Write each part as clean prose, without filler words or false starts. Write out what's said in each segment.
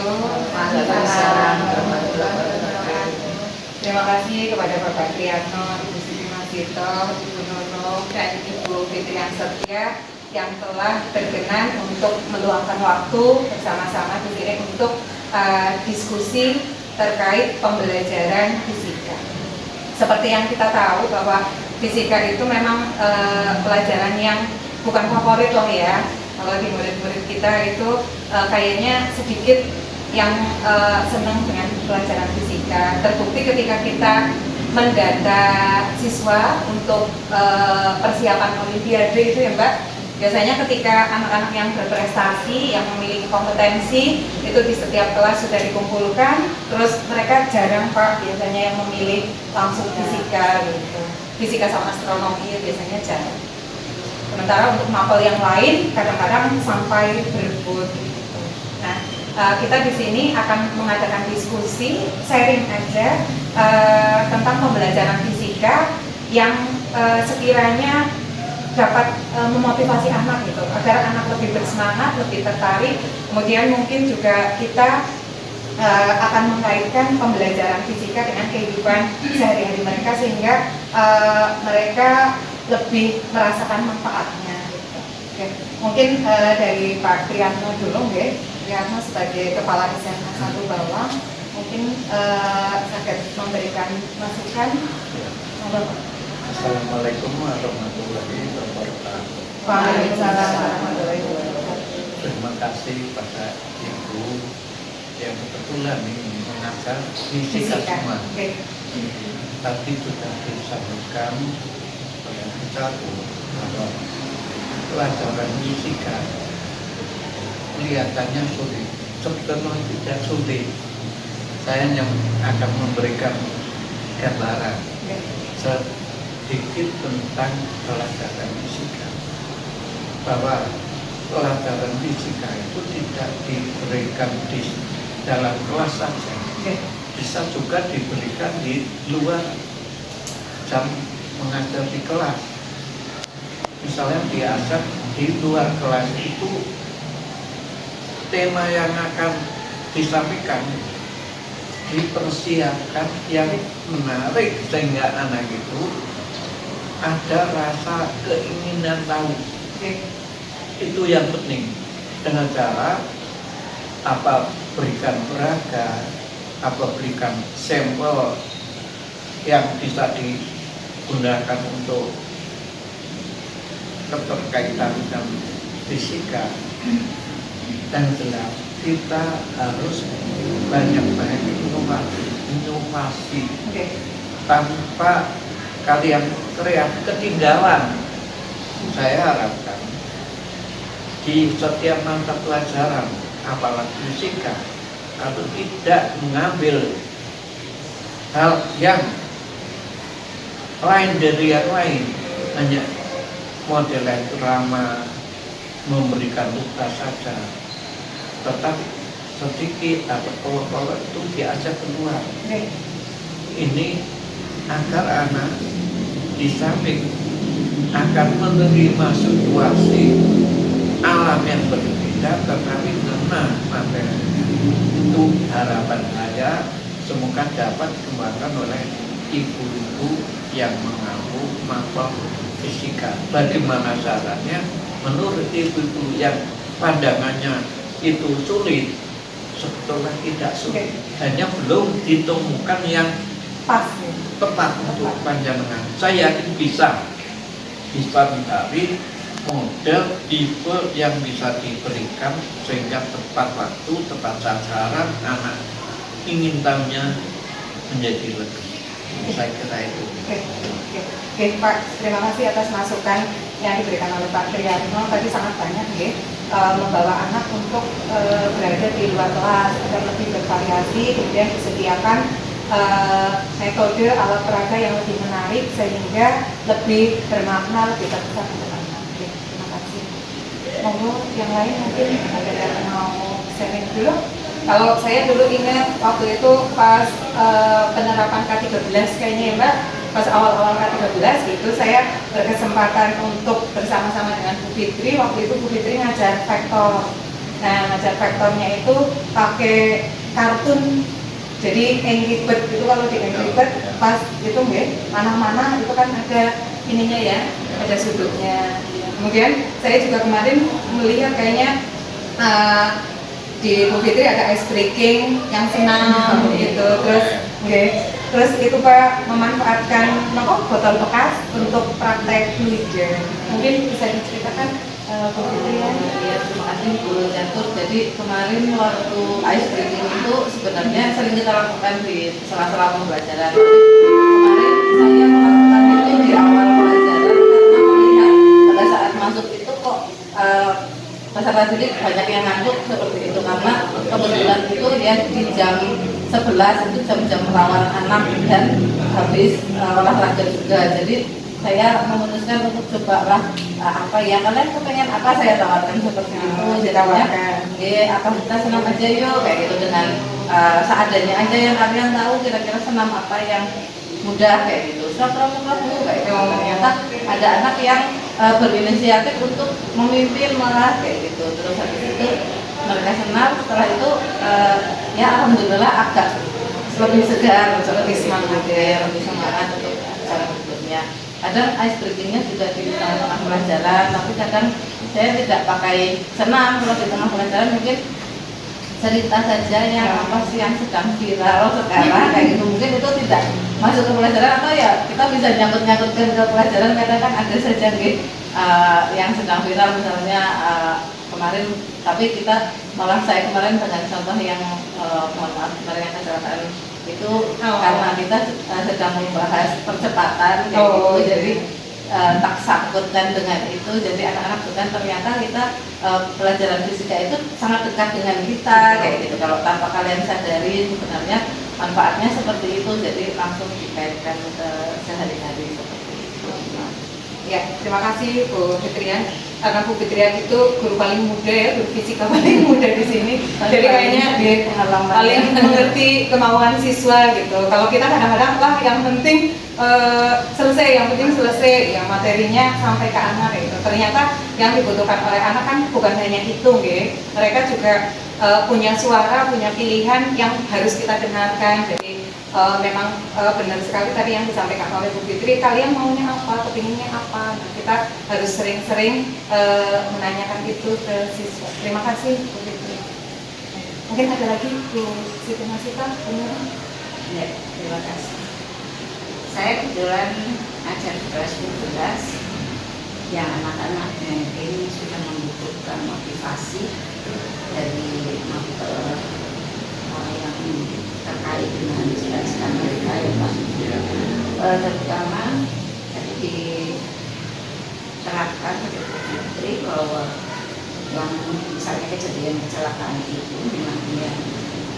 Waalaikumsalam warahmatullahi wabarakatuh. Terima kasih kepada Bapak Triatno, Ibu Siti Masito, Ibu Nunung, dan Ibu Fitrian Setia yang telah berkenan untuk meluangkan waktu bersama-sama di sini untuk diskusi terkait pembelajaran fisika. Seperti yang kita tahu bahwa fisika itu memang pelajaran yang bukan favorit loh ya. Kalau di murid-murid kita itu kayaknya sedikit yang senang dengan pelajaran fisika. Terbukti ketika kita mendata siswa untuk persiapan Olimpiade itu ya Mbak, biasanya ketika anak-anak yang berprestasi, yang memiliki kompetensi itu di setiap kelas sudah dikumpulkan, terus mereka jarang Pak biasanya yang memilih langsung fisika gitu. Fisika sama astronomi biasanya jarang. Sementara untuk mapel yang lain kadang-kadang sampai berebut gitu. Nah, kita di sini akan mengadakan diskusi, sharing aja tentang pembelajaran fisika yang sekiranya dapat memotivasi anak gitu, agar anak lebih bersemangat, lebih tertarik. Kemudian mungkin juga kita akan mengaitkan pembelajaran fisika dengan kehidupan sehari-hari mereka sehingga mereka lebih merasakan manfaatnya gitu. Oke. Mungkin dari Pak Triatno dulu ya. Triatno sebagai Kepala SMA 1 Bawang mungkin akan memberikan masukan. Assalamualaikum warahmatullahi wabarakatuh. Waalaikumsalam warahmatullahi wabarakatuh. Terima kasih pada Ibu yang kebetulan ini mengajar fisika semua. Tadi sudah disampaikan oleh kita bahwa pelajaran fisika kelihatannya sulit, sebetulnya tidak sulit. Saya yang akan memberikan gambaran sedikit tentang pelajaran fisika, bahwa pelajaran fisika itu tidak diberikan di dalam kelas saja, bisa juga diberikan di luar jam mengajar di kelas. Misalnya diajar di luar kelas itu tema yang akan disampaikan dipersiapkan yang menarik sehingga anak itu ada rasa keinginan tahu. Itu yang penting. Dengan cara apa, berikan peraga, apa berikan sampel yang bisa digunakan untuk keterkaitan dengan fisika. Dan jelas kita harus banyak-banyak inovasi. Tanpa kalian kreatif ketinggalan. Saya harapkan di setiap mata pelajaran, apalagi fisika, atau tidak mengambil hal yang lain dari yang lain, hanya model drama, memberikan tugas saja, tetapi sedikit atau pola-pola itu diajak keluar. Ini agar anak di samping akan menerima situasi alam yang berbeda, tetapi mengenal materi. Itu harapan saya, semoga dapat dikembangkan oleh ibu-ibu yang mengampu mapel fisika. Bagaimana caranya? Menurut ibu-ibu yang pandangannya itu sulit, sebetulnya tidak sulit, hanya belum ditemukan yang pas tepat untuk panjangan. Saya yakin bisa mencari model tipe yang bisa diberikan sehingga tepat waktu, tepat sasaran, anak ingin tahunya menjadi lebih. Saya kira itu. Oke, Pak, terima kasih atas masukan yang diberikan oleh Pak Triatno. Tadi sangat banyak ya, membawa anak untuk berada di luar kelas agar lebih bervariasi, kemudian disediakan metode alat peraga yang lebih menarik sehingga lebih bermakna, lebih terkesan untuk anak. Oke, terima kasih. Monggo yang lain mungkin ada yang mau sharing dulu. Kalau saya dulu ingat waktu itu pas penerapan K13 kayaknya ya Mbak, pas awal-awal K13 gitu, saya berkesempatan untuk bersama-sama dengan Bu Fitri. Waktu itu Bu Fitri ngajar vektor. Nah, ngajar vektornya itu pakai kartun. Jadi Angry Bird itu kalau di Angry Bird pas itu mana-mana itu kan ada ininya ya, ada sudutnya. Kemudian saya juga kemarin melihat kayaknya di Bu Fitri ada ice breaking yang senam gitu, terus itu Pak memanfaatkan botol bekas untuk praktek fluider. Mungkin bisa diceritakan Bu Fitri ya? Iya, terima kasih Bu Catur. Jadi kemarin waktu ice breaking itu sebenarnya sering kita lakukan di sela-sela pembelajaran. Kemarin saya melakukan itu di awal pelajaran karena melihat pada saat masuk itu kok peserta didik banyak yang ngantuk seperti itu, karena kebetulan itu ya di jam 11 itu jam-jam rawan anak dan habis olahraga juga. Jadi saya memutuskan untuk cobalah apa ya, kalian kepengen apa saya tawarkan seperti itu. Jadinya apa kita senam aja yuk kayak gitu, dengan seadanya aja yang kalian tahu kira-kira senam apa yang mudah kayak gitu. Pramu kayak gitu. Ternyata ada anak yang berinisiatif untuk memimpin malah kayak gitu. Terus habis itu mereka senam, setelah itu ya alhamdulillah agak lebih segar, lebih semangat ya, lebih semangat untuk cara berikutnya. Kadang ice breakingnya juga di tengah-tengah pelajaran, tapi kadang saya tidak pakai senam. Kalau di tengah pelajaran mungkin cerita saja yang apa sih yang sedang viral sekarang kayak gitu, mungkin itu tidak masuk ke pelajaran, atau ya kita bisa nyangkut-nyangkutkan ke pelajaran karena kan ada saja yang sedang viral misalnya kemarin, tapi kita malah saya kemarin dengan contoh yang mohon maaf kemarin yang kecelakaan itu karena kita sedang membahas percepatan kayak gitu, jadi tak sangkutkan dengan itu. Jadi anak-anak kan ternyata kita pelajaran fisika itu sangat dekat dengan kita kayak gitu. Kalau tanpa kalian sadari sebenarnya manfaatnya seperti itu, jadi langsung dikaitkan ke sehari-hari seperti itu. Ya, terima kasih Bu Fitrian. Karena Bu Fitrian itu guru paling muda ya, guru fisika paling muda di sini. Jadi kayaknya dia paling mengerti kemauan siswa gitu. Kalau kita kadang-kadang lah yang penting selesai, yang penting selesai, yang materinya sampai ke anak gitu. Ternyata yang dibutuhkan oleh anak kan bukan hanya itu, mereka juga punya suara, punya pilihan yang harus kita dengarkan. Jadi memang benar sekali tadi yang disampaikan oleh Bu Fitri, kalian maunya apa, kepinginnya apa. Nah, kita harus sering-sering menanyakan itu ke siswa. Terima kasih Bu Fitri. Mungkin ada lagi Bu Siti Masita, benar? Ya, terima kasih. Saya kebetulan ajar kelas 12 yang anak-anaknya ini sudah membutuhkan motivasi dari yang terkait dengan cita-cita mereka ya Pak. Terutama tadi diterapkan oleh Bu Fitri bahwa yang misalnya kejadian kecelakaan itu memang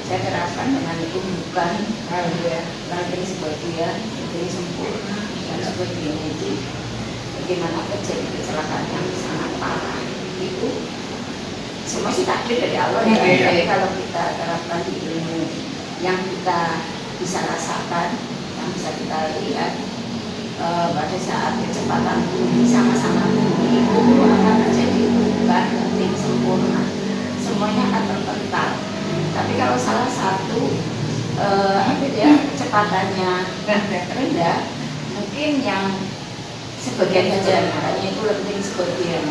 saya terapkan dengan bukan ranting sebagian, jadi sempurna dan sebagian itu bagaimana terjadi kecelakaan yang sangat parah itu semua sih takdir dari Allah ya. Jadi kalau kita terapkan di ilmu yang kita bisa rasakan, yang bisa kita lihat pada saat kecepatan tinggi sama-sama tinggi itu akan terjadi bukan ranting sempurna, semuanya akan terpental. Tapi kalau salah satu kecepatannya rendah, mungkin yang sebagian saja, makanya itu penting sebagian,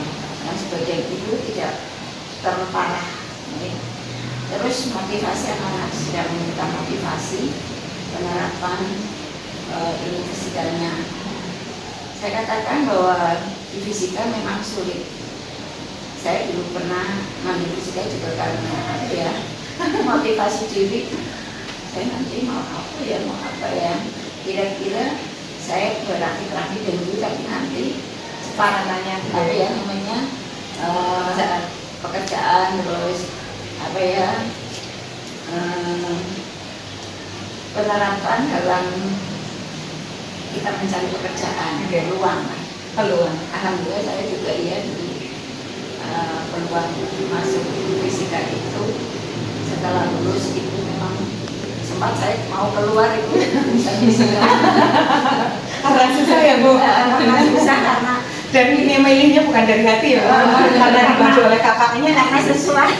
yang sebagian itu tidak terparah. Terus motivasi, anak-anak sedang meminta motivasi penerapan ilmu fisikanya. Saya katakan bahwa di fisika memang sulit. Saya dulu pernah ngambil fisika juga karena motivasi diri. Saya nanti mau apa ya, kira-kira saya berlatih dulu, tapi nanti separananya pekerjaan, terus penerapan dalam kita mencari pekerjaan, peluang. Alhamdulillah saya juga peluang masuk fisika itu setelah lulus itu memang sempat saya mau keluar itu bisa karena susah ya Bu, karena susah, karena Dan ini milihnya bukan dari hati ya, karena dibantu oleh kakaknya. Karena sesuai.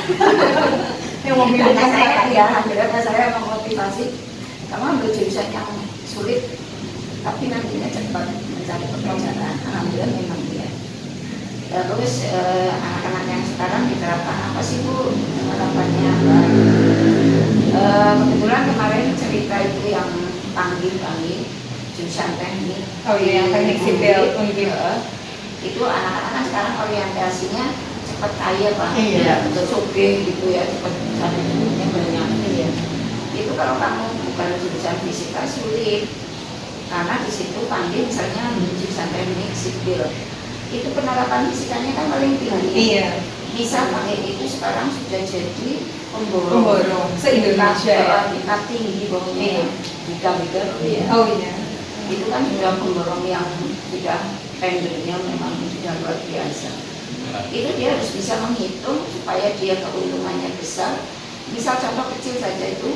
Yang mau milih Karena saya kakak. ya, akhirnya saya memotivasi kamu ambil jurusan yang sulit, tapi nantinya cepat mencari pekerjaan. Alhamdulillah memang dia. Terus anak-anak yang sekarang diterapkan apa sih Bu harapannya? Kebetulan kemarin cerita itu yang panggil jurusan teknik. Oh iya, yang teknik sipil. Itu anak-anak kan sekarang orientasinya cepat kaya Pak, Iya. untuk sugih gitu ya, cepat cari duitnya banyak. Iya. Itu kalau kamu bukan jurusan fisika sulit, karena di situ panggil misalnya jurusan teknik sipil, itu penerapan fisikanya kan paling tinggi. Iya. Bisa pakai itu sekarang sudah jadi pemborong. Pemborong se-Indonesia ya. Tingkat tinggi Iya. pokoknya. Bika ya. Oh iya. Itu kan sudah pemborong yang sudah tendernya memang sudah luar biasa. Itu dia harus bisa menghitung supaya dia keuntungannya besar. Misal contoh kecil saja itu,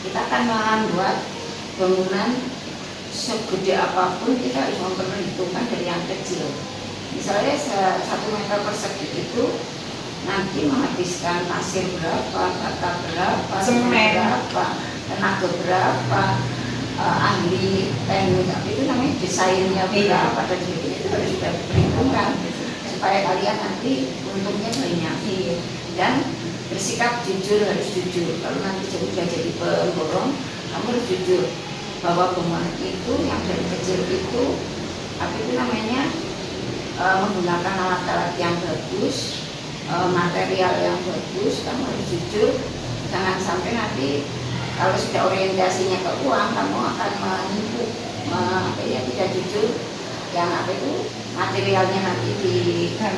kita akan membuat bangunan segede apapun, kita harus memperhitungkan dari yang kecil. Misalnya 1 meter persegi itu nanti menghabiskan pasir berapa, bata berapa, Semen berapa, tenaga berapa, ahli teknik itu namanya desainnya berapa dan sebagainya, itu harus sudah diperhitungkan supaya kalian nanti untungnya banyak. Dan bersikap jujur, harus jujur. Kalau nanti jadi pemborong, kamu harus jujur bahwa bangunan itu yang dari kecil itu apa itu namanya menggunakan alat-alat yang bagus, material yang bagus. Kamu harus jujur, jangan sampai nanti kalau sudah orientasinya ke uang, kamu akan menipu, tidak jujur, yang apa itu materialnya nanti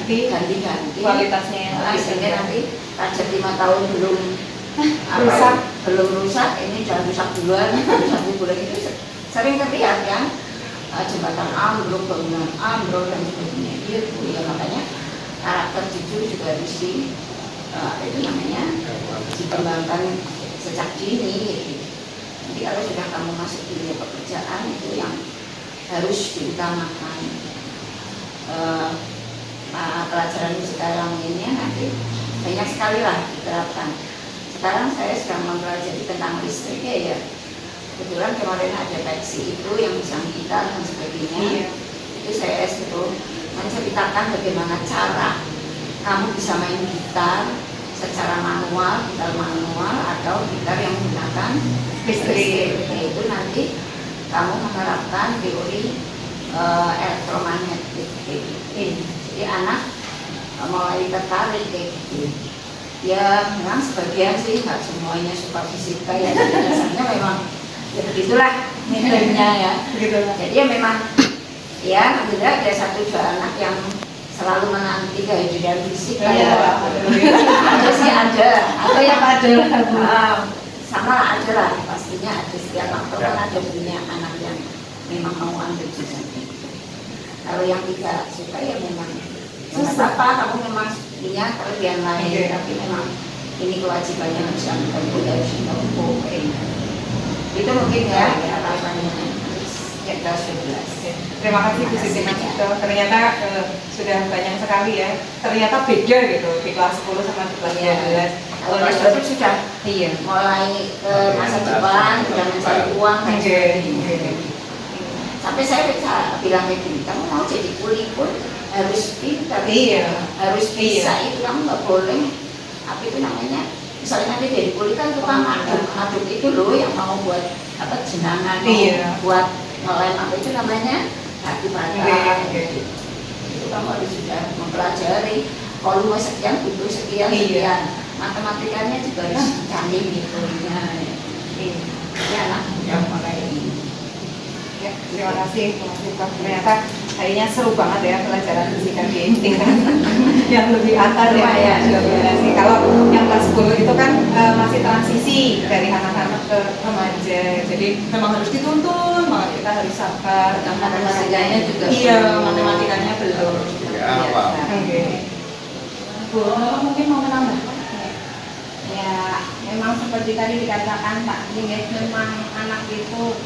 diganti-ganti, kualitasnya yang sehingga nanti target 5 tahun belum rusak, ini sudah rusak duluan, rusak bulan itu sering terlihat kan, jembatan ambruk, bangunan ambruk dan sebagainya. Itu ya makanya karakter jujur juga harus itu namanya dikembangkan sejak dini gitu. Jadi kalau sudah kamu masuk dunia pekerjaan itu yang harus diutamakan. Pelajaran sekarang ini nanti banyak sekali lah diterapkan. Sekarang saya sedang mempelajari tentang listriknya ya. Kebetulan kemarin ada taksi itu yang bisa gitar dan sebagainya. Iya. Itu saya suruh menceritakan bagaimana cara kamu bisa main gitar secara manual, gitar manual atau gitar yang menggunakan listrik. Itu nanti kamu menerapkan teori elektromagnetik. Jadi anak mulai tertarik kayak gitu. Ya memang sebagian sih, nggak semuanya suka fisika ya. Biasanya memang ya begitulah minatnya ya. Begitulah. Jadi ya memang ya alhamdulillah ada 1-2 anak yang selalu menanti kehadiran fisika ya. Ada sih ada, atau yang ada sama lah ada lah, pastinya ada setiap faktor kan ada punya anak yang memang mau ambil jurusan itu. Kalau yang tidak suka ya memang susah apa, kamu memang punya kelebihan lain, tapi memang ini kewajibannya harus kamu tempuh, harus ditempuh. Itu mungkin ya harapannya. Kita 11. Terima kasih Bu Siti Masito. Ternyata sudah banyak sekali ya. Ternyata beda gitu di kelas 10 sama di kelas 12. Kalau kelas 12 sudah mulai ke masa depan, sudah mencari uang dan sebagainya. Sampai saya bilang kayak gini, kamu mau jadi kuli pun harus pintar, harus bisa itu, kamu nggak boleh apa itu namanya. Misalnya nanti dari kuli kan tukang aduk itu loh yang mau buat apa jenangan, buat ngelem apa itu namanya batu bata. Itu kamu harus sudah mempelajari volume sekian butuh sekian. Matematikanya juga harus canggih gitu. Ya anak udah mulai ini. Ya, terima kasih Pak. Ternyata kayaknya seru banget ya pelajaran fisika di tingkat yang lebih atas ya. Kalau yang kelas 10 itu kan masih transisi dari anak-anak ke remaja. Jadi memang harus dituntun, malah kita harus sabar. Dan matematikanya juga. Iya, matematikanya belum. Oke. Bu, mungkin mau menambah? Ya, memang seperti tadi dikatakan Pak Dingit, memang anak itu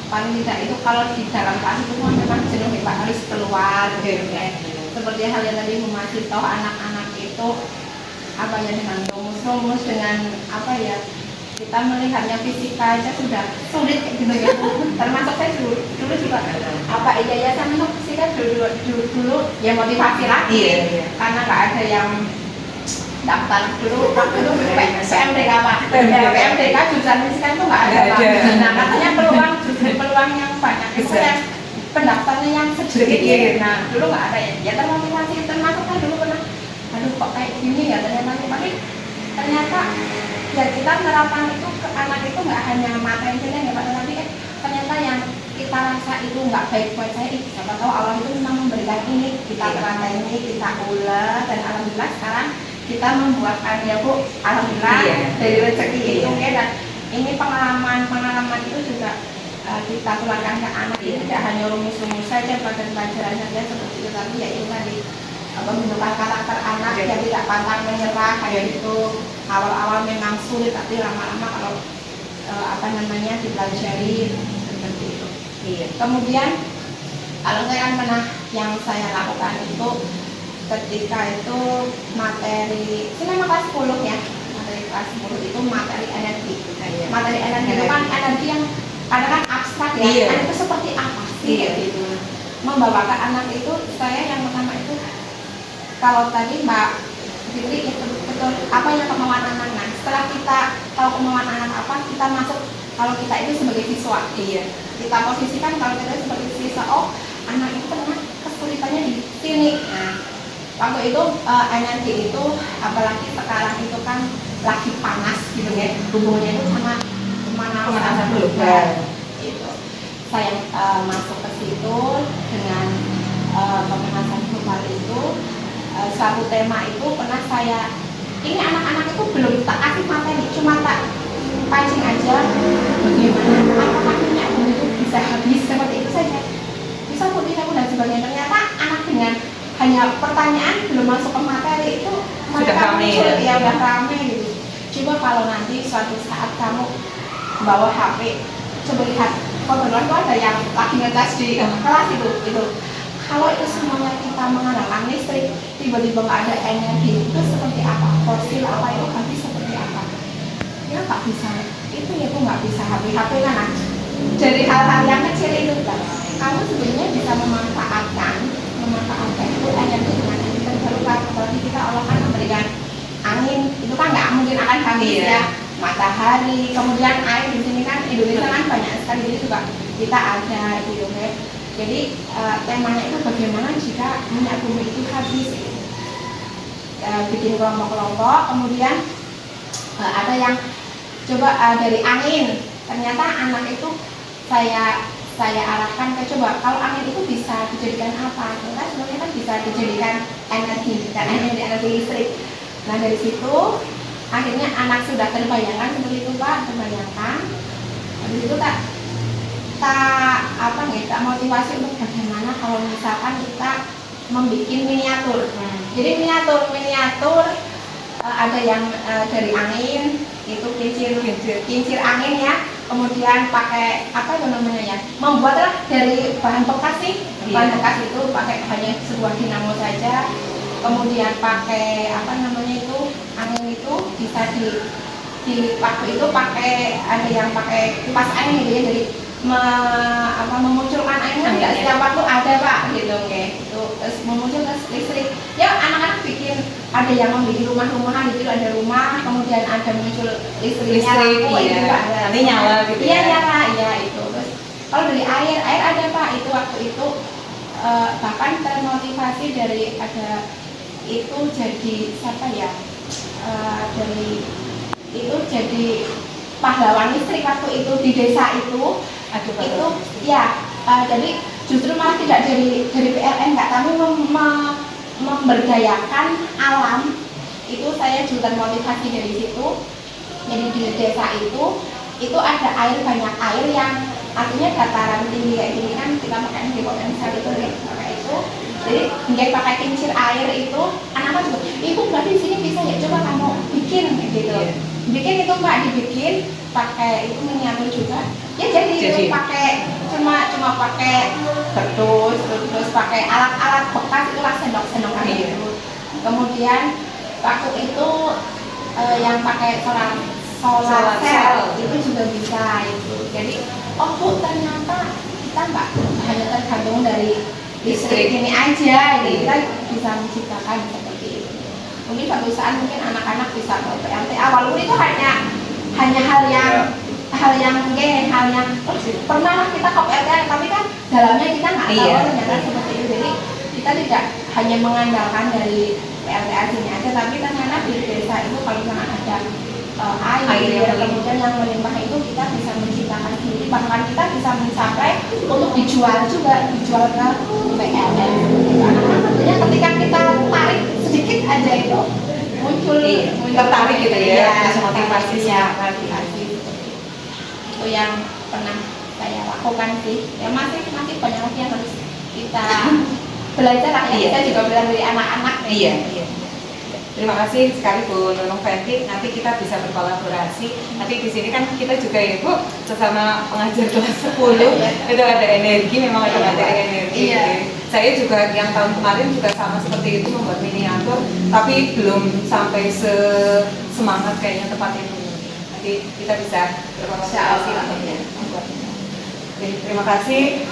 paling tidak itu kalau di dalam kelas itu memang jenuh ya Pak, harus keluar gitu ya. Seperti hal yang tadi masih tahu anak-anak itu apa ya, dengan rumus-rumus, dengan apa ya, kita melihatnya fisika aja sudah sulit kayak gitu ya. Termasuk saya dulu juga apa yayasan untuk fisika dulu ya motivasi lagi karena nggak ada yang daftar dulu waktu itu PMDK Pak. PMDK jurusan fisika itu nggak ada Pak. Nah katanya peluang yang banyak itu yang pendaftarnya yang sedikit. Nah dulu nggak ada ya termotivasi, termasuk kan dulu pernah aduh kok kayak gini ya ternyata ya kita menerapkan itu ke anak itu nggak hanya materinya ya Pak, tapi ternyata yang kita rasa itu nggak baik buat saya, siapa tahu Allah itu memang memberikan ini, kita terapkan ini, kita ulas, dan alhamdulillah sekarang kita membuatkan ya Bu, alhamdulillah dari rezeki itu ya. Dan ini pengalaman itu juga kita tularkan ke anak, ini tidak hanya rumus-rumus saja, pelajaran saja seperti itu, tapi ya ini tadi membentukkan karakter anak yang tidak pantang menyerah kayak itu. Awal-awal memang sulit, tapi lama-lama kalau dipelajari seperti itu. Kemudian kalau saya pernah yang saya lakukan itu ketika itu materi kelas 10 ya, materi kelas 10 itu materi energi. Materi energi itu kan energi yang kadang kan abstrak ya, itu seperti apa sih gitu. Membawakan anak itu saya yang pertama itu, kalau tadi Mbak Fitri itu betul apa yang kemauan anak. Nah setelah kita tahu kemauan anak apa, kita masuk, kalau kita itu sebagai siswa, kita posisikan kalau kita sebagai siswa, oh anak itu ternyata kesulitannya di sini. Nah waktu itu energi itu apalagi sekarang itu kan lagi panas gitu ya, hubungannya itu sama pemanasan global gitu. Saya masuk ke situ dengan pemanasan global itu. Suatu tema itu pernah saya, ini anak-anak itu belum tak kasih materi, cuma tak pancing aja bagaimana apakah minyak itu bisa habis seperti itu saja, bisa putih dan sebagainya. Ternyata anak dengan hanya pertanyaan belum masuk ke materi itu mereka muncul ya udah rame gitu. Coba kalau nanti suatu saat kamu bawa HP, coba lihat kebetulan itu ada yang lagi ngetes di kelas itu. Kalau itu semuanya kita mengandalkan listrik, tiba-tiba nggak ada energi, itu seperti apa? Fosil apa itu habis seperti apa? Ya nggak bisa, itu ya aku nggak bisa HP kan. Dari hal-hal yang kecil itu kan, kamu sebenarnya bisa memanfaatkan itu energi dengan energi terbarukan. Apalagi kita Allah kan memberikan angin, itu kan nggak mungkin akan habis ya. Matahari, kemudian air di sini kan Indonesia kan banyak sekali, jadi juga kita ada gitu ya. Jadi temanya itu bagaimana jika minyak bumi itu habis, bikin kelompok-kelompok. Kemudian ada yang coba dari angin, ternyata anak itu saya arahkan ke coba kalau angin itu bisa dijadikan apa? Ternyata sebenarnya kan bisa dijadikan energi, dan energi listrik. Nah dari situ akhirnya anak sudah terbayangkan seperti itu Pak, terbayangkan. Dari situ tak motivasi untuk bagaimana kalau misalkan kita membuat miniatur. Jadi miniatur ada yang dari angin, itu kincir angin ya. Kemudian pakai apa itu namanya ya? Membuatlah dari bahan bekas sih. Bahan bekas itu pakai hanya sebuah dinamo saja. Kemudian pakai apa namanya itu, angin itu bisa di waktu itu pakai, ada yang pakai kipas angin gitu ya, jadi memunculkan angin nggak setiap waktu ada Pak gitu itu terus memuncul listrik ya. Anak-anak bikin, ada yang membuat rumah-rumahan gitu, ada rumah kemudian ada muncul listriknya lampu itu Pak, nanti nyala gitu ya itu. Terus kalau dari air ada Pak, itu waktu itu bahkan termotivasi dari ada itu jadi siapa ya, dari itu jadi pahlawan listrik waktu itu di desa itu. Itu ya, jadi justru malah tidak dari PLN nggak, tapi memberdayakan alam. Itu saya juga motivasi dari situ. Jadi di desa itu ada air, banyak air yang artinya dataran tinggi kayak gini kan, kita pakai geotermal itu ya, pakai itu. Jadi nggak pakai kincir air itu, anak-anak juga, ibu berarti di sini bisa ya, coba kamu bikin gitu. Bikin itu Mbak, dibikin. pakai itu miniatur juga. Ya jadi pakai cuma pakai berdus, terus pakai alat-alat bekas itulah sendok-sendokan gitu. Kemudian paku itu yang pakai solar cell itu juga bisa itu. Jadi oh Bu, ternyata kita nggak hanya tergantung dari listrik ini aja, ini kita bisa menciptakan seperti itu. Mungkin suatu saat mungkin anak-anak bisa ke PLTA, walaupun itu hanya hal yang pernah lah kita ke PLTA, tapi kan dalamnya kita nggak tahu ternyata seperti itu. Jadi kita tidak hanya mengandalkan dari PLTA sini aja, tapi ternyata di desa itu kalau misalnya ada air kemudian yang melimpah itu kita bisa menciptakan sendiri, bahkan kita bisa mencapai untuk dijual ke PLN. Artinya ketika kita tarik sedikit aja itu muncul tertarik gitu ya, motivasi. Itu yang pernah saya lakukan sih. Ya masih banyak lagi yang harus kita belajar lah ya. Kita juga belajar dari anak-anak. Iya. Terima kasih sekali Bu Nunung Fenty. Nanti kita bisa berkolaborasi. Nanti di sini kan kita juga ya Bu, sesama pengajar kelas 10 itu ada energi, memang ada materi energi. Iya. Saya juga yang tahun kemarin juga sama seperti itu, membuat miniatur, tapi belum sampai semangat kayaknya tempatnya Bu. Nanti kita bisa berkolaborasi nantinya. Oke, terima kasih.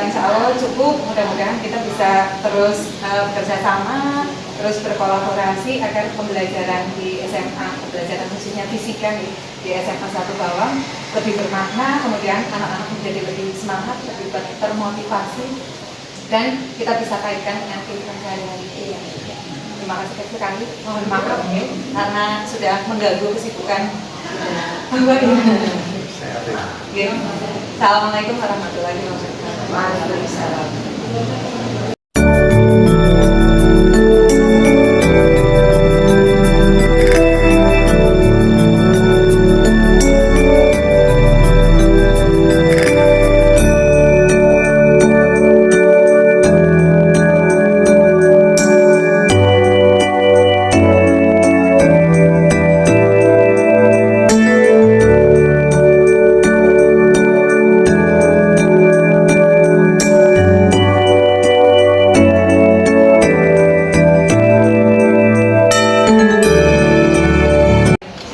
Insya Allah cukup. Mudah-mudahan kita bisa terus bekerja sama, terus berkolaborasi agar pembelajaran di SMA, pembelajaran khususnya fisika di SMA 1 Bawang lebih bermakna, kemudian anak-anak menjadi lebih semangat, lebih termotivasi, dan kita bisa kaitkan dengan kehidupan sehari-hari. Terima kasih sekali. Mohon maaf ya, karena sudah mengganggu kesibukan. Assalamualaikum warahmatullahi wabarakatuh. Waalaikumsalam.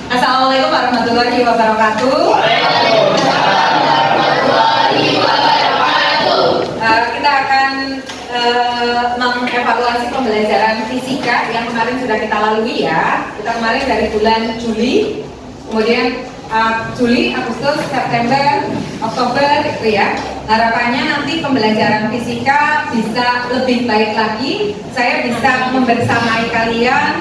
Assalamualaikum warahmatullahi wabarakatuh. Kita akan mengevaluasi pembelajaran fisika yang kemarin sudah kita lalui ya. Kita kemarin dari bulan Juli, kemudian Juli, Agustus, September, Oktober itu ya. Harapannya nanti pembelajaran fisika bisa lebih baik lagi. Saya bisa membersamai kalian,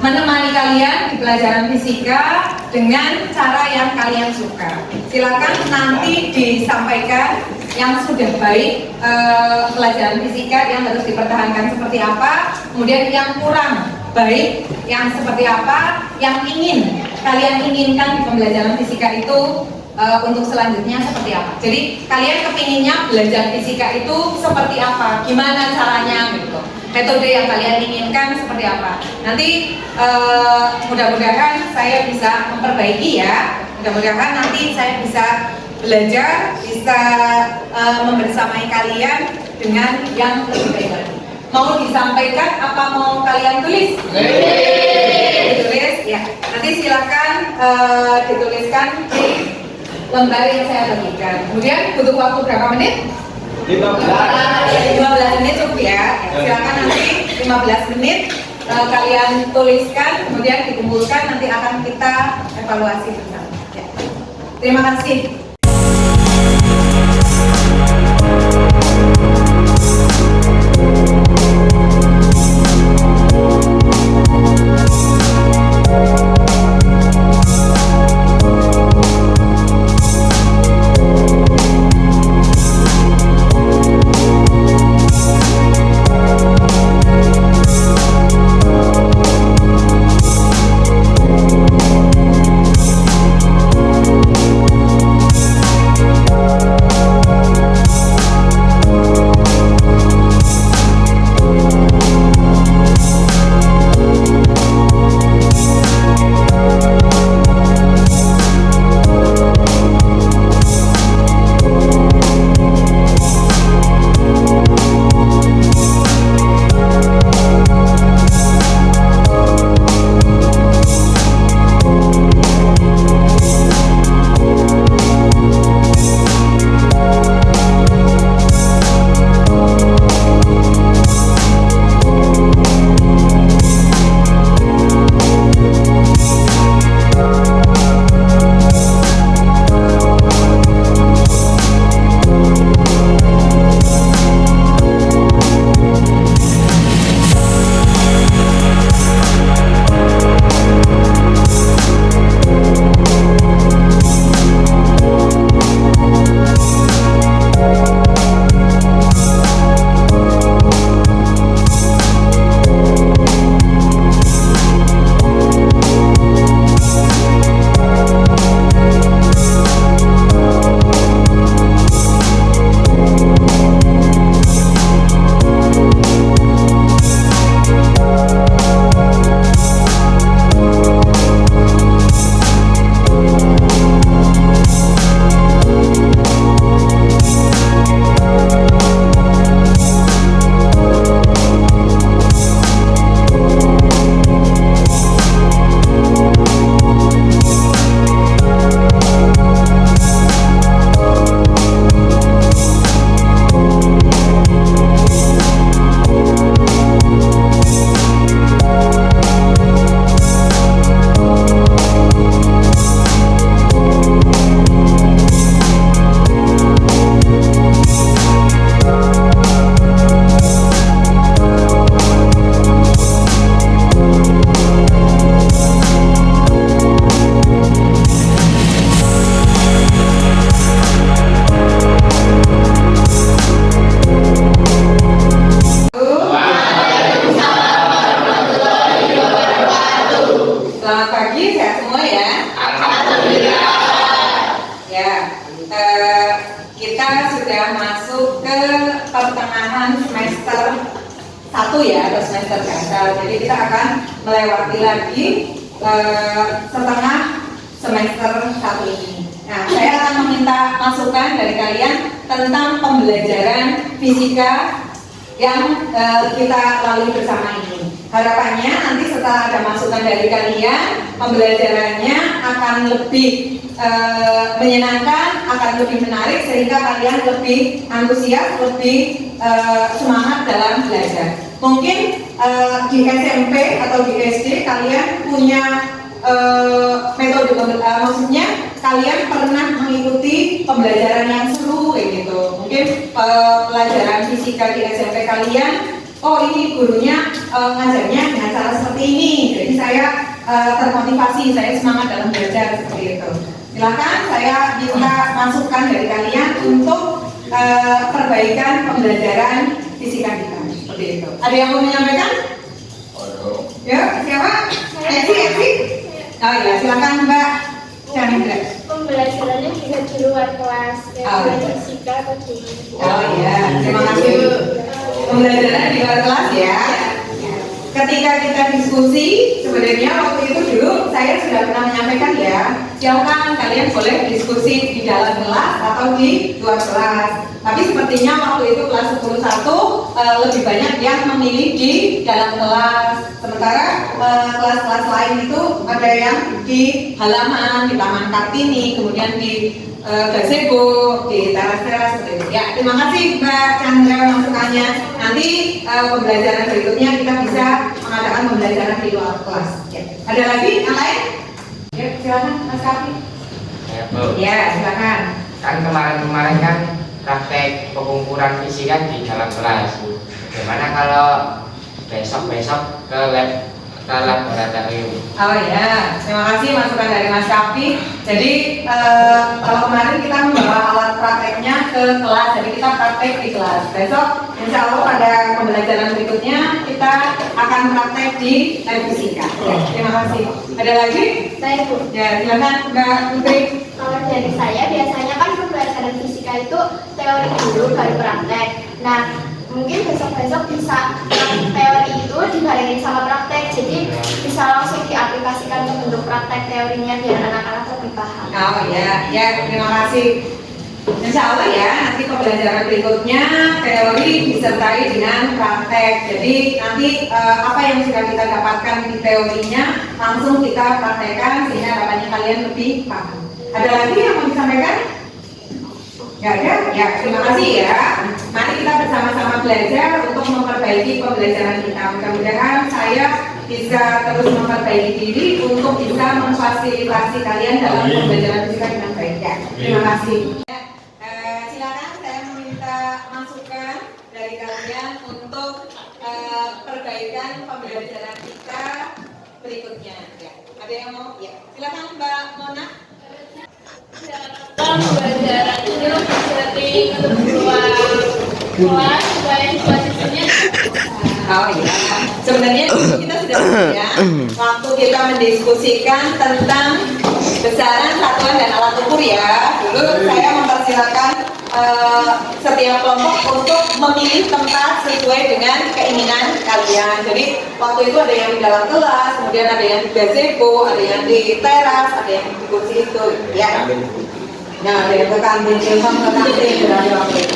menemani kalian di pelajaran fisika dengan cara yang kalian suka. Silakan nanti disampaikan yang sudah baik pelajaran fisika yang harus dipertahankan seperti apa, kemudian yang kurang baik yang seperti apa, yang kalian inginkan di pembelajaran fisika itu untuk selanjutnya seperti apa. Jadi kalian kepinginnya belajar fisika itu seperti apa, gimana caranya gitu, metode yang kalian inginkan seperti apa. Nanti mudah-mudahan saya bisa memperbaiki ya, mudah-mudahan nanti saya bisa belajar, bisa membersamai kalian dengan yang lebih baik lagi. Mau disampaikan apa mau kalian tulis? Ditulis ya. Nanti silakan dituliskan di lembar yang saya bagikan. Kemudian butuh waktu berapa menit? 15 menit cukup ya. Silakan nanti 15 menit kalian tuliskan, kemudian dikumpulkan, nanti akan kita evaluasi bersama. Ya. Terima kasih. semester dasar. Jadi kita akan melewati lagi setengah semester 1 ini. Nah, saya akan meminta masukan dari kalian tentang pembelajaran fisika yang kita lalui bersama ini. Harapannya nanti setelah ada masukan dari kalian, pembelajarannya akan lebih menyenangkan, akan lebih menarik, sehingga kalian lebih antusias, lebih semangat dalam belajar. Mungkin di SMP atau di SD kalian punya metode, maksudnya kalian pernah mengikuti pembelajaran yang seru kayak gitu. Mungkin pelajaran fisika di SMP kalian, oh ini gurunya ngajarnya dengan cara seperti ini, jadi saya termotivasi, saya semangat dalam belajar seperti itu. Silakan saya minta masukan dari kalian untuk perbaikan pembelajaran fisika kita seperti itu. Ada yang mau menyampaikan? Ya, siapa? Esi. Oh ya, silakan Mbak Chandra. Pembelajarannya bisa di luar kelas, belajar fisika atau gimana? Oh iya, terima kasih Bu. Pembelajaran di luar kelas ya. Ketika kita diskusi, sebenarnya waktu itu dulu saya sudah pernah menyampaikan ya, silakan kalian boleh diskusi di dalam kelas atau di luar kelas. Tapi sepertinya waktu itu kelas 10-1 lebih banyak yang memilih di dalam kelas. Sementara kelas-kelas lain itu ada yang di halaman, di Taman Kartini, kemudian di gazebo, di teras-teras seperti itu. Ya, terima kasih Mbak Chandra masukannya. Nanti pembelajaran berikutnya kita bisa mengadakan pembelajaran di luar kelas. Ya. Ada lagi yang lain? Ya, silakan Mas Kafi. Ya, Bu. Ya, silakan. Kan kemarin kan praktek pengukuran fisika di dalam kelas. Bagaimana kalau besok-besok ke laboratorium? Oh ya, terima kasih masukan dari Mas Kafi. Jadi kalau kemarin kita membawa alat prakteknya ke kelas, jadi kita praktek di kelas. Besok insya Allah pada pembelajaran berikutnya kita akan praktek di lab fisika. Ya, terima kasih. Ada lagi? Saya Bu, Ya, silakan Mbak Putri. kalau dari saya biasanya kan pembelajaran fisika itu teori dulu baru praktek. Nah, mungkin besok-besok bisa teori itu dibarengin sama praktek, jadi bisa langsung diaplikasikan ke bentuk praktek teorinya biar anak-anak lebih paham. Oh ya, ya terima kasih. Insya Allah ya, nanti pembelajaran berikutnya teori disertai dengan praktek. Jadi nanti apa yang sudah kita dapatkan di teorinya langsung kita praktekkan sehingga harapannya kalian lebih paham. Ada lagi yang mau disampaikan? Ya ada, ya terima kasih ya. Mari kita bersama-sama belajar untuk memperbaiki pembelajaran kita. Mudah-mudahan saya bisa terus memperbaiki diri untuk bisa memfasilitasi kalian dalam pembelajaran fisika dengan baik ya. Terima kasih. Silakan saya meminta masukan dari kalian untuk perbaikan pembelajaran kita berikutnya. Ya. Ada yang mau? Ya. Silakan Mbak Mona. Pembelajaran ini lebih sering keluar kelas supaya situasinya. Oh iya, sebenarnya kita sudah ya waktu kita mendiskusikan tentang besaran satuan dan alat ukur ya. Dulu saya mempersilakan setiap kelompok untuk memilih tempat sesuai dengan keinginan kalian. Jadi waktu itu ada yang di dalam kelas, kemudian ada yang di gazebo, ada yang di teras, ada yang di kursi itu ya. Nah, ada yang ke kantin, ilham ke kantin berada waktu itu.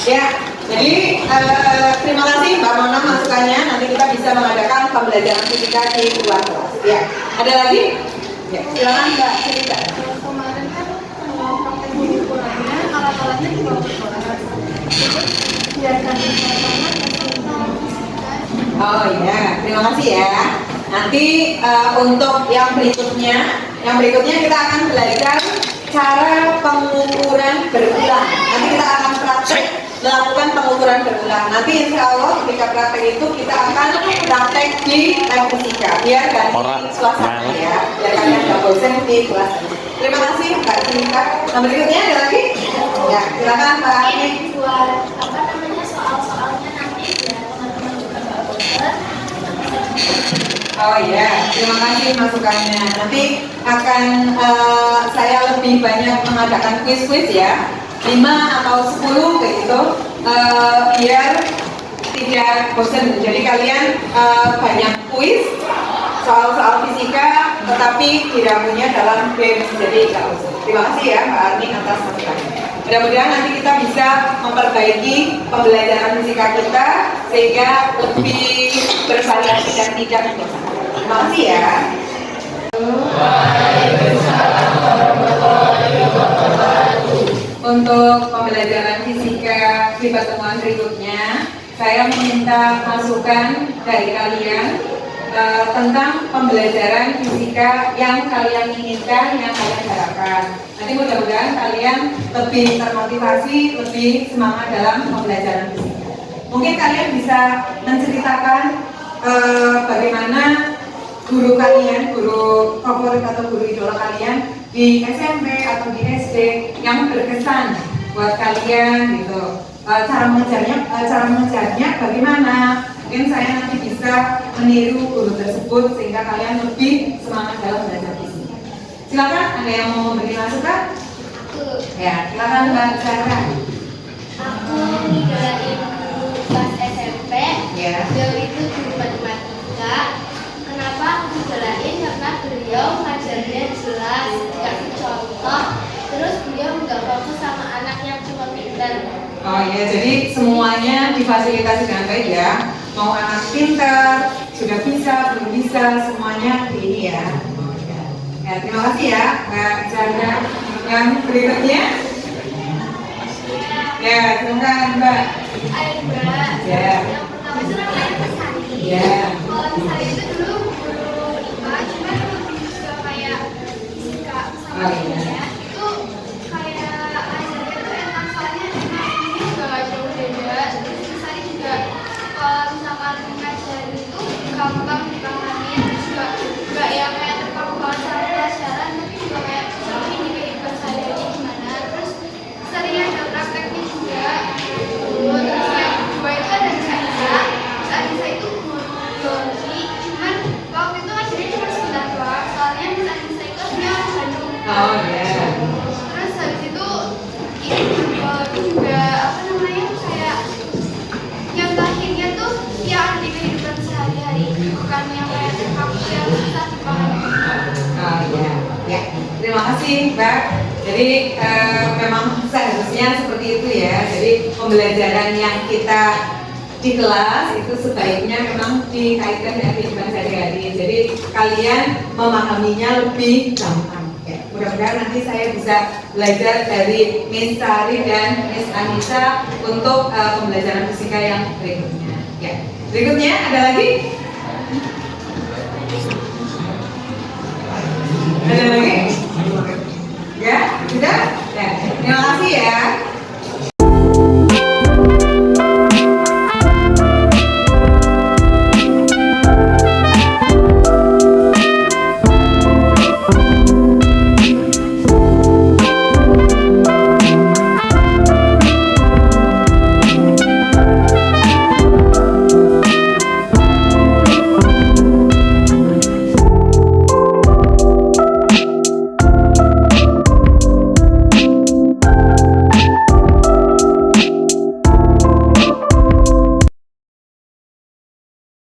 Ya, jadi terima kasih Mbak Mona masukannya. Nanti kita bisa mengadakan pembelajaran fisika di luar kelas. Ya, ada lagi? Ya, silakan Mbak cerita. Kemarin kan praktek pengukurannya alat-alatnya juga berkelas. Jadi biarkan bersama-sama tentang fisika. Oh iya, terima kasih ya. Nanti untuk yang berikutnya kita akan belajar cara pengukuran berulang. Nanti kita akan praktek melakukan pengukuran berulang. Nanti insya Allah ketika praktek itu kita akan praktek di lab fisika. Biar ganti suasana ya, biar kalian nggak bosan di kelas. Terima kasih Mbak Cinta. Yang berikutnya ada lagi? Ya, silakan Pak Ani. Buat apa namanya soal-soalnya nanti biar teman-teman juga nggak bosan. Oh iya, terima kasih masukannya. Nanti akan saya lebih banyak mengadakan kuis-kuis ya, 5 atau 10 kayak gitu, biar tidak bosan. Jadi kalian banyak kuis soal-soal fisika, tetapi diramunya dalam games. Jadi nggak bosan. Terima kasih ya Mbak Arni atas masukannya. Mudah-mudahan nanti kita bisa memperbaiki pembelajaran fisika kita sehingga lebih bervariasi dan tidak membosankan. Terima kasih ya. Untuk pembelajaran fisika di pertemuan berikutnya, saya meminta masukan dari kalian tentang pembelajaran fisika yang kalian inginkan, yang kalian harapkan. Nanti mudah-mudahan kalian lebih termotivasi, lebih semangat dalam pembelajaran fisika. Mungkin kalian bisa menceritakan bagaimana guru kalian, guru favorit atau guru idola kalian di SMP atau di SD yang berkesan buat kalian gitu. Cara mengejarnya bagaimana? Mungkin saya nanti bisa meniru guru tersebut sehingga kalian lebih semangat dalam belajar fisika. Silakan, ada yang mau memberi masukan? Ya, silakan Mbak Sarah. Aku ngidolain guru kelas SMP. Ya. Beliau itu guru matematika. Kenapa aku idolain? Karena beliau ngajarnya jelas, dikasih contoh. Terus beliau nggak fokus sama anak yang cuma pintar. Oh ya, jadi semuanya difasilitasi dengan baik ya. Mau anak pintar, sudah bisa, belum bisa, semuanya di ini ya. Ya, terima kasih ya Mbak Chandra. Yang berikutnya? Ya, silakan Mbak. Ayo Mbak. Ya. Yang pertama itu namanya Pesari. Ya. Kalau Pesari itu dulu guru IPA, cuma lebih suka kayak fisika sama Oh, iya. kimia. Itu kayak ajarnya tuh enak, soalnya ini juga gak jauh beda. Terus Pesari juga kalau misalkan ngajarin itu gampang dipahami, terus juga gak yang kayak terpaku banget sama pelajaran, tapi juga kayak mungkin di kehidupan sehari-hari gimana. Terus sering ada prakteknya juga. Terus yang kedua itu ada Anissa itu biologi, cuman waktu itu ngajarnya cuma sebentar doang, soalnya Miss Anissa itu dia orang Bandung. Oh ya. Terus habis itu juga apa namanya kayak yang terakhirnya tuh yang di kehidupan sehari-hari, bukan yang kayak terpaku yang susah dipahami. Oh ya. Ya. Terima kasih Mbak. Jadi memang seharusnya seperti itu ya. Jadi pembelajaran yang kita di kelas itu sebaiknya memang dikaitkan dengan kehidupan sehari-hari. Jadi kalian memahaminya lebih gampang. Ya. Mudah-mudahan nanti saya bisa belajar dari Miss Sari dan Miss Anissa untuk pembelajaran fisika yang berikutnya. Ya. Berikutnya ada lagi? Ada lagi? Ya, sudah? Ya. Terima kasih ya.